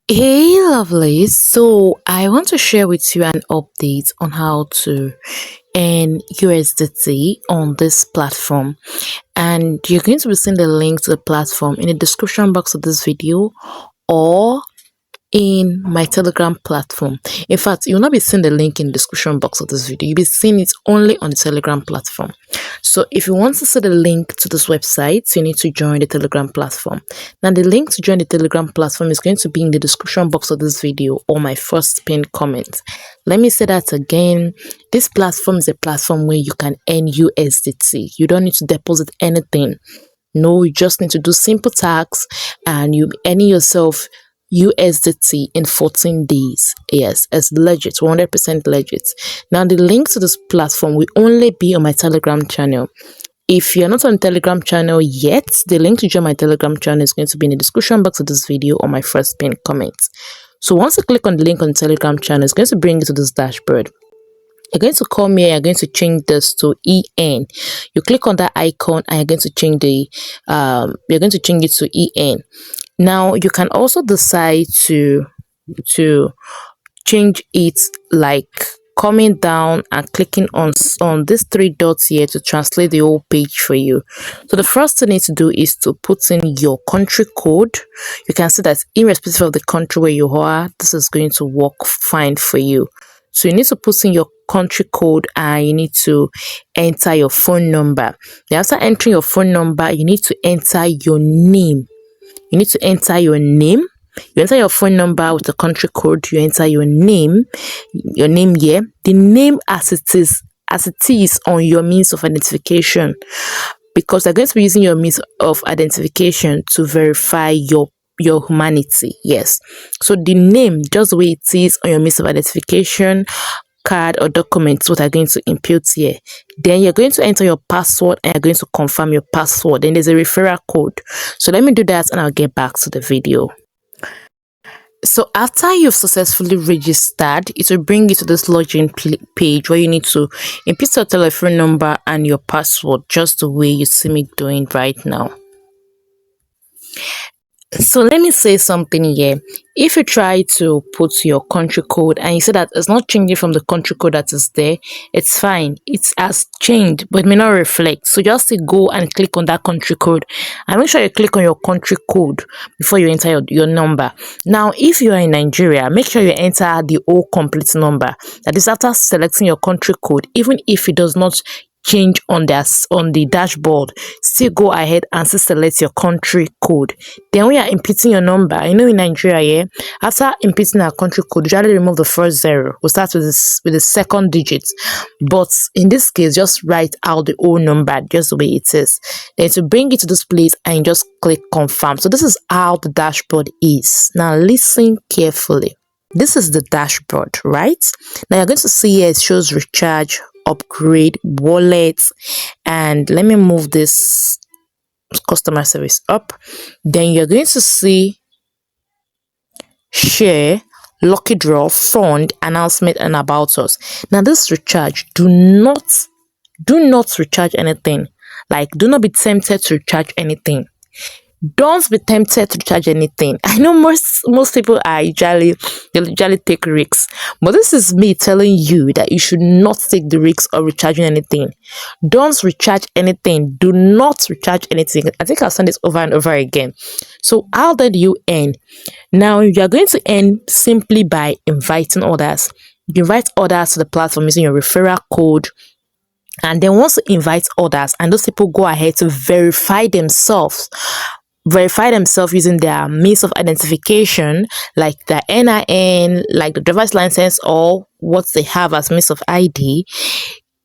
Hey, lovely. So, I want to share with you an update on how to earn USDT on this platform. And you're going to be seeing the link to the platform in the description box of this video or in my Telegram platform. In fact, you'll not be seeing the link in the description box of this video. You'll be seeing it only on the Telegram platform. So if you want to see the link to this website, you need to join the Telegram platform. Now, the link to join the Telegram platform is going to be in the description box of this video or my first pinned comment. Let me say that again. This platform is a platform where you can earn USDT. You don't need to deposit anything. No, you just need to do simple tasks and you'll be earning yourself USDT in 14 days. Yes, it's legit, 100% legit. Now, the link to this platform will only be on my Telegram channel. If you're not on the Telegram channel yet, the link to join my Telegram channel is going to be in the description box of this video or my first pinned comment. So once you click on the link on the Telegram channel, it's going to bring you to this dashboard. You're going to come here, you're going to change this to EN. You click on that icon and you're going to change it to EN. Now you can also decide to change it, like coming down and clicking on these three dots here to translate the whole page for you. So the first thing you need to do is to put in your country code. You can see that irrespective of the country where you are, this is going to work fine for you. So you need to put in your country code and you need to enter your phone number. Then after entering your phone number, you need to enter your name. You need to enter your name. You enter your phone number with the country code. You enter your name here. The name as it is on your means of identification, because they're going to be using your means of identification to verify your humanity. Yes. So the name, just the way it is on your means of identification card or documents, what are going to impute here. Then you're going to enter your password and you're going to confirm your password. Then there's a referral code. So let me do that and I'll get back to the video. So after you've successfully registered, it will bring you to this login page where you need to input your telephone number and your password, just the way you see me doing right now. So let me say something here. If you try to put your country code and you see that it's not changing from the country code that is there, it's fine. It has changed, but it may not reflect. So just go and click on that country code and make sure you click on your country code before you enter your number. Now, if you are in Nigeria, make sure you enter the whole complete number. That is after selecting your country code, even if it does not change on the dashboard, still go ahead and still select your country code. Then when you are inputting your number, in Nigeria, after inputting our country code, usually remove the first zero. We'll start with the second digit, but in this case, just write out the whole number just the way it is. Then to bring it to this place and just click confirm. So this is how the dashboard is. Now listen carefully. This is the dashboard, right? Now you're going to see here it shows recharge, upgrade, wallets, and let me move this customer service up. Then you're going to see share, lucky draw, fund, announcement, and about us. Now this recharge, do not recharge anything. Like, do not be tempted to recharge anything. Don't be tempted to charge anything. I know most people are usually take risks, but this is me telling you that you should not take the risks of recharging anything. Don't recharge anything. Do not recharge anything. I think I'll send this over and over again. So how do you earn? Now you are going to earn simply by inviting others. You invite others to the platform using your referral code. And then once you invite others and those people go ahead to verify themselves using their means of identification, like the NIN, like the driver's license, or what they have as means of ID,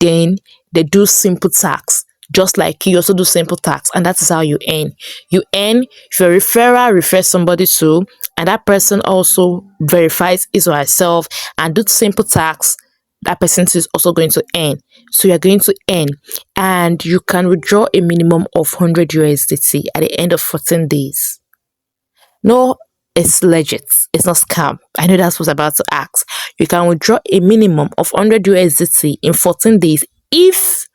then they do simple tasks. Just like you also do simple tasks, and that is how you earn. You earn if your referrer refers somebody to, and that person also verifies his or herself and do simple tasks, that person is also going to earn. So you're going to earn, and you can withdraw a minimum of 100 USDT at the end of 14 days. No, it's legit. It's not scam. I know that's what I was about to ask. You can withdraw a minimum of 100 USDT in 14 days if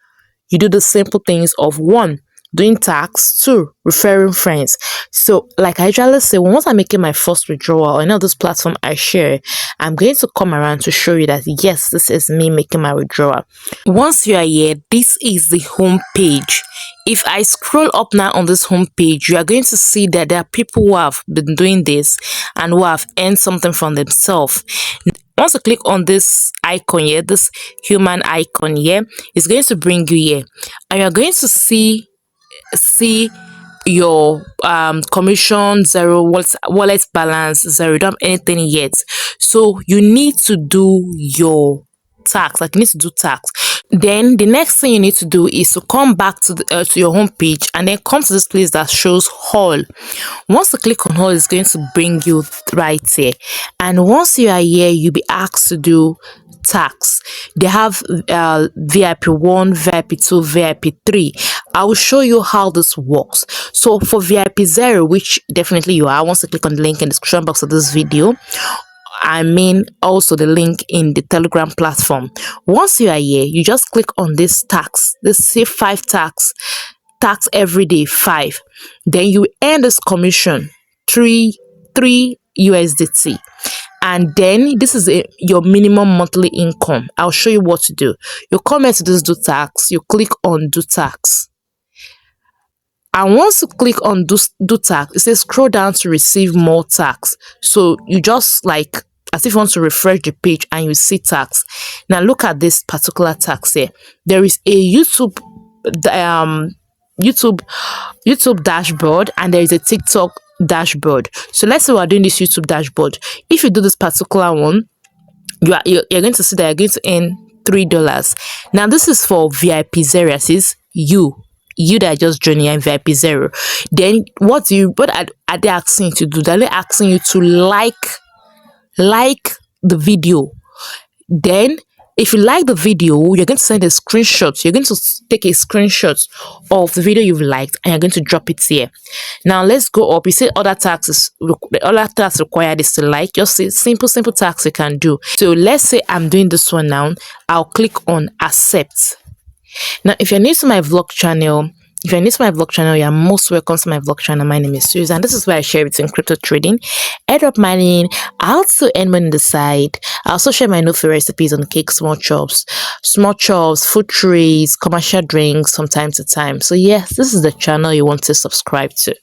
you do the simple things of 1, doing tax, 2, referring friends. So like I usually say, once I'm making my first withdrawal on any of this platform I share, I'm going to come around to show you that yes, this is me making my withdrawal. Once you are here, this is the home page. If I scroll up now on this home page, you are going to see that there are people who have been doing this and who have earned something from themselves. Once you click on this icon here, this human icon here, it's going to bring you here, and you're going to see your commission 0, wallet balance 0. You don't have anything yet, so you need to do your tax. Like, you need to do tax. Then the next thing you need to do is to come back to to your home page, and then come to this place that shows all. Once you click on all, it's going to bring you right here, and once you are here, you'll be asked to do tax. They have VIP 1, VIP 2, VIP 3. I will show you how this works. So for VIP 0, which definitely you are, once you click on the link in the description box of this video, I mean also the link in the Telegram platform. Once you are here, you just click on this tax, this say 5 tax every day 5. Then you earn this commission 3 USDT. And then this is your minimum monthly income. I'll show you what to do. You come here to this do tax, you click on do tax. And once you click on do tax, it says scroll down to receive more tax. So you just like as if you want to refresh the page and you see tax. Now look at this particular tax here. There is a YouTube dashboard, and there is a TikTok dashboard. So let's say we're doing this YouTube dashboard. If you do this particular one, you're going to see that you're going to earn $3. Now this is for VIP 0. It says you that are just joining in VIP 0. Then what are they asking you to do? They're asking you to like the video. Then if you like the video, you're going to send a screenshot. You're going to take a screenshot of the video you've liked, and you're going to drop it here. Now let's go up. You say other taxes. The other tax required is to like. Just say simple tax you can do. So let's say I'm doing this one now. I'll click on accept. Now if you're new to my vlog channel, you're most welcome to my vlog channel. My name is Suzy, and this is where I share everything crypto trading, airdrop mining. I also earn money on the side. I also share my no-fee recipes on cake, small chops, food trays, commercial drinks from time to time. So yes, this is the channel you want to subscribe to.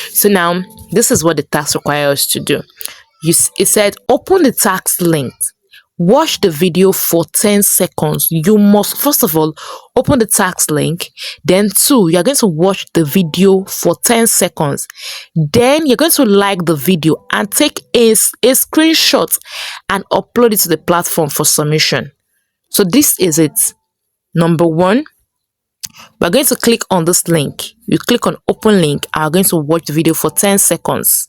So now this is what the tax requires us to do. It said open the tax link. Watch the video for 10 seconds. You must first of all open the tax link. Then 2, you're going to watch the video for 10 seconds. Then you're going to like the video and take a screenshot and upload it to the platform for submission. So this is it. Number 1, we're going to click on this link. You click on open link and we're going to watch the video for 10 seconds.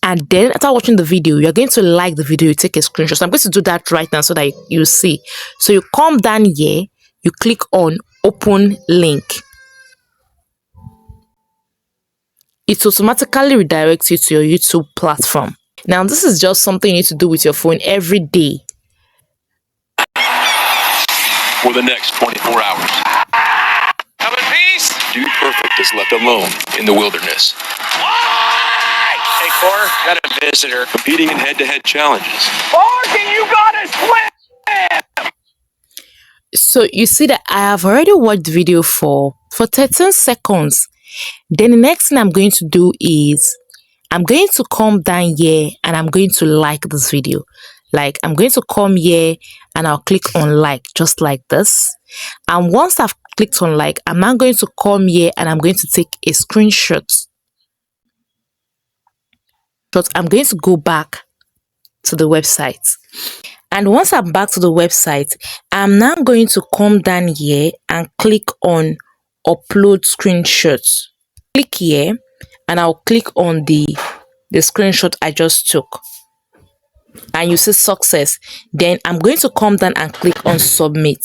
And then after watching the video, you're going to like the video, you take a screenshot. So I'm going to do that right now so that you see. So you come down here, you click on open link. It automatically redirects you to your YouTube platform. Now this is just something you need to do with your phone every day. For the next 24 hours. Come in peace. Dude Perfect is left alone in the wilderness. Hey, Core, got a visitor. Competing in head-to-head challenges. Morgan, you gotta swim! So you see that I have already watched the video for 13 seconds. Then the next thing I'm going to do is I'm going to come down here and I'm going to like this video. Like I'm going to come here and I'll click on like, just like this. And once I've clicked on like, I'm now going to come here and I'm going to take a screenshot. But I'm going to go back to the website. And once I'm back to the website, I'm now going to come down here and click on upload screenshots. Click here and I'll click on the screenshot I just took. And you see success. Then I'm going to come down and click on submit.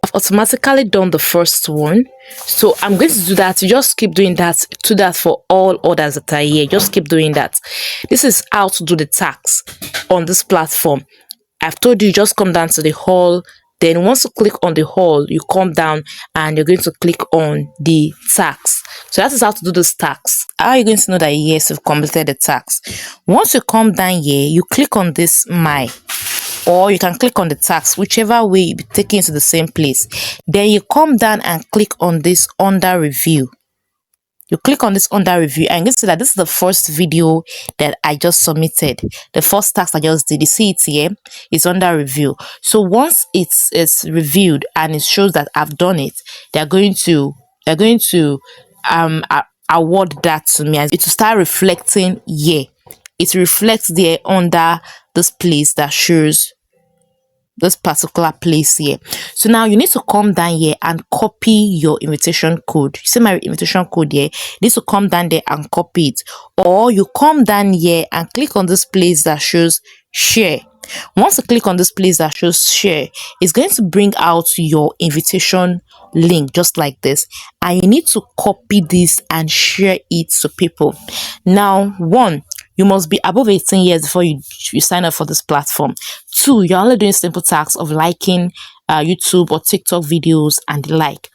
I've automatically done the first one, so I'm going to do that. You just keep doing that. Do that for all others that are here. Just keep doing that. This is how to do the tax on this platform. I've told you, just come down to the whole Then once you click on the all, you come down and you're going to click on the tax. So that is how to do this tax. How are you going to know that yes, you've completed the tax? Once you come down here, you click on this my, or you can click on the tax, whichever way you be taken you to the same place. Then you come down and click on this under review. You click on this under review and you can see that this is the first video that I just submitted. The first task I just did. You see it here? It's under review. So once it's reviewed and it shows that I've done it, they're going to award that to me, and it will start reflecting here. It reflects there under this place that shows this particular place here. So now you need to come down here and copy your invitation code. You see my invitation code here? You need to come down there and copy it, or you come down here and click on this place that shows share. Once you click on this place that shows share, it's going to bring out your invitation link just like this, and you need to copy this and share it to people. Now, one, you must be above 18 years before you sign up for this platform. Two, you're only doing simple tasks of liking YouTube or TikTok videos and the like.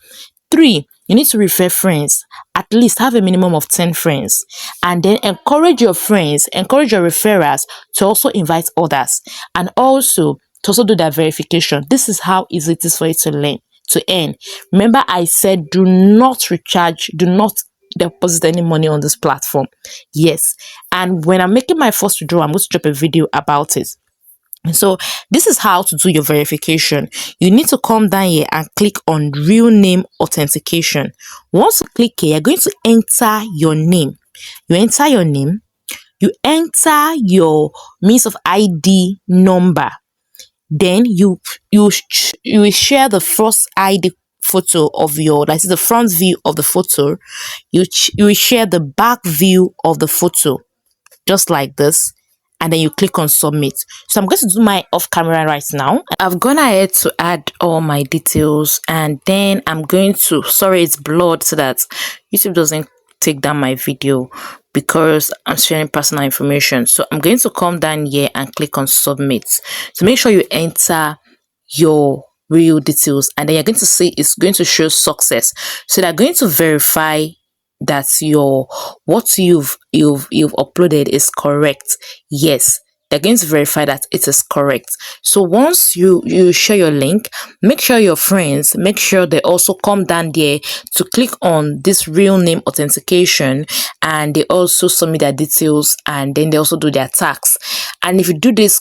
Three, you need to refer friends. At least have a minimum of 10 friends. And then encourage your friends, encourage your referrals to also invite others. And also to also do that verification. This is how easy it is for you to earn. Remember, I said do not recharge, do not deposit any money on this platform. Yes, and when I'm making my first withdrawal, I'm going to drop a video about it. So this is how to do your verification. You need to come down here and click on real name authentication. Once you click here, you're going to enter your name. You enter your name, you enter your means of ID number. Then you will share the first ID photo of your, like the front view of the photo. You will share the back view of the photo just like this, and then you click on submit. So I'm going to do my off camera right now. I've gone ahead to add all my details, and then I'm going to, sorry it's blurred so that YouTube doesn't take down my video because I'm sharing personal information. So I'm going to come down here and click on submit. So make sure you enter your real details, and then you're going to see it's going to show success. So they're going to verify that what you've uploaded is correct. Yes, they're going to verify that it is correct. So once you share your link, make sure your friends, make sure they also come down there to click on this real name authentication, and they also submit their details, and then they also do their tax. And if you do this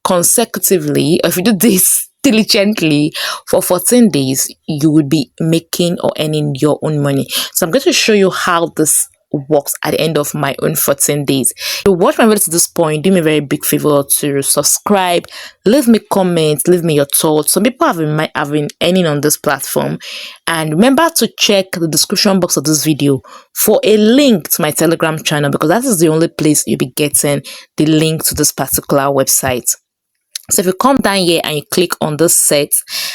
consecutively, or if you do this diligently for 14 days, you will be making or earning your own money. So I'm going to show you how this works at the end of my own 14 days. If you watch my video to this point, do me a very big favor to subscribe, leave me comments, leave me your thoughts. Some people have been earning on this platform, and remember to check the description box of this video for a link to my Telegram channel, because that is the only place you'll be getting the link to this particular website. So if you come down here and you click on this set,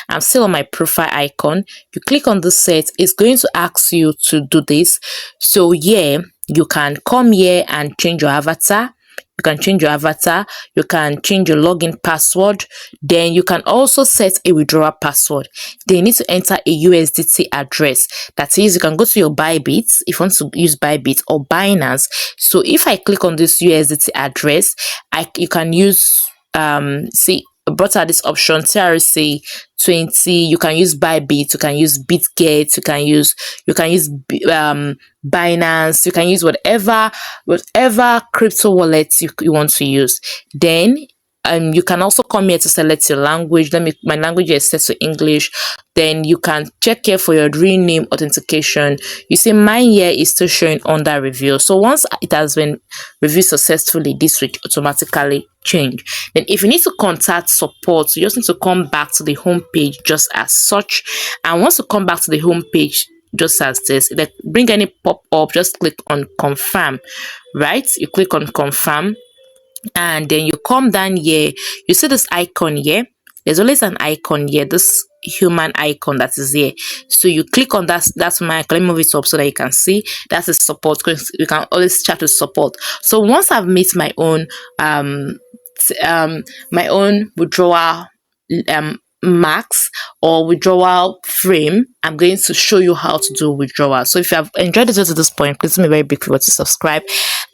I'm still on my profile icon. You click on this set, it's going to ask you to do this. So yeah, you can come here and change your avatar. You can change your avatar. You can change your login password. Then you can also set a withdrawal password. Then you need to enter a USDT address. That is, you can go to your Bybit if you want to use Bybit or Binance. So if I click on this USDT address, you can use see, brought out this option TRC 20. You can use Bybit, you can use Bitget, you can use Binance, you can use whatever crypto wallet you want to use. Then you can also come here to select your language. My language is set to English. Then you can check here for your real name authentication. You see mine here is still showing under review. So once it has been reviewed successfully, this will automatically change. Then if you need to contact support, you just need to come back to the home page just as such. And once you come back to the home page just as this, if they bring any pop-up, just click on confirm. Right, you click on confirm, and then you come down here. You see this icon here. There's always an icon here, this human icon that is here. So you click on that's my icon. Let me move it up so that you can see that's a support, because you can always chat with support. So once I've made my own withdrawal max or withdrawal frame, I'm going to show you how to do withdrawal. So if you have enjoyed this to this point, please do me a very big favor to subscribe,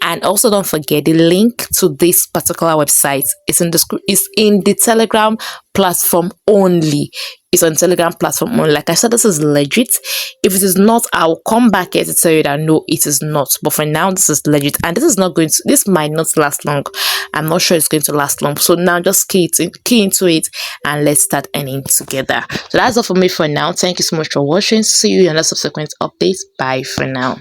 and also don't forget the link to this particular website is in the Telegram platform only. It's on Telegram platform only. Like I said, this is legit. If it is not, I'll come back here to tell you that no, it is not. But for now, this is legit, and this might not last long. I'm not sure it's going to last long. So now just key into it and let's start earning together. So that's all for me for now. Thank you so much for watching. See you in the subsequent updates. Bye for now.